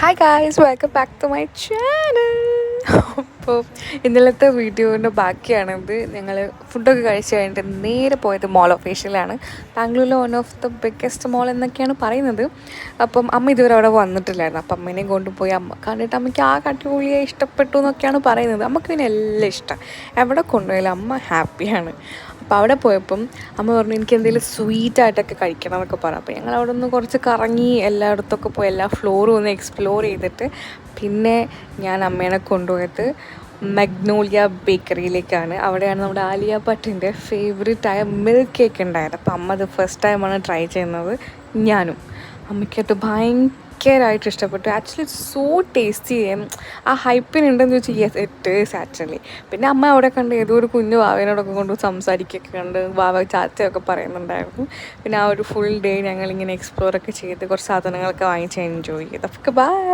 Hi guys, welcome back to my channel. അപ്പോൾ ഇന്നലത്തെ വീഡിയോൻ്റെ ബാക്കിയാണിത്. ഞങ്ങൾ ഫുഡൊക്കെ കഴിച്ച് കഴിഞ്ഞിട്ട് നേരെ പോയത് മോൾ ഓഫ് ഏഷ്യയിലാണ്. ബാംഗ്ലൂരിലെ വൺ ഓഫ് ദ ബിഗ്ഗസ്റ്റ് മോൾ എന്നൊക്കെയാണ് പറയുന്നത്. അപ്പം അമ്മ ഇതുവരെ അവിടെ വന്നിട്ടില്ലായിരുന്നു. അപ്പം അമ്മേനെയും കൊണ്ടുപോയി അമ്മ കണ്ടിട്ട് അമ്മയ്ക്ക് ആ അടിപൊളിയെ ഇഷ്ടപ്പെട്ടു എന്നൊക്കെയാണ് പറയുന്നത്. അമ്മക്ക് പിന്നെ എല്ലാം ഇഷ്ടം, എവിടെ കൊണ്ടുപോയാലും അമ്മ ഹാപ്പിയാണ്. അപ്പോൾ അവിടെ പോയപ്പം അമ്മ പറഞ്ഞു എനിക്ക് എന്തെങ്കിലും സ്വീറ്റായിട്ടൊക്കെ കഴിക്കണം എന്നൊക്കെ പറഞ്ഞു. അപ്പോൾ ഞങ്ങൾ അവിടെ നിന്ന് കുറച്ച് കറങ്ങി എല്ലായിടത്തൊക്കെ പോയി എല്ലാ ഫ്ലോറും ഒന്ന് എക്സ്പ്ലോർ ചെയ്തിട്ട് പിന്നെ ഞാൻ അമ്മേനെ കൊണ്ടുപോയത് മഗ്നോളിയ ബേക്കറിയിലേക്കാണ്. അവിടെയാണ് നമ്മുടെ ആലിയ ഭട്ടിൻ്റെ ഫേവറേറ്റായ മിൽക്ക് കേക്ക് ഉണ്ടായത്. അപ്പോൾ അമ്മ അത് ഫസ്റ്റ് ടൈമാണ് ട്രൈ ചെയ്യുന്നത്. ഞാനും അമ്മയ്ക്കത് ഭയങ്കരമായിട്ട് ഇഷ്ടപ്പെട്ടു. Actually so tasty. ആ ഹൈപ്പിനുണ്ടെന്ന് ചോദിച്ചാൽ യെസ് ഇറ്റ് ഈസ് ആക്ച്വലി. പിന്നെ അമ്മ അവിടെ കണ്ട് ഏതോ ഒരു കുഞ്ഞു വാവേനോടൊക്കെ കൊണ്ട് സംസാരിക്കുകയൊക്കെ കണ്ട് വാവ ചാച്ചയൊക്കെ പറയുന്നുണ്ടായിരുന്നു. പിന്നെ ആ ഒരു ഫുൾ ഡേ ഞങ്ങളിങ്ങനെ എക്സ്പ്ലോറൊക്കെ ചെയ്ത് കുറച്ച് സാധനങ്ങളൊക്കെ വാങ്ങിച്ച് എൻജോയ് ചെയ്ത്. അപ്പോൾ ബൈ.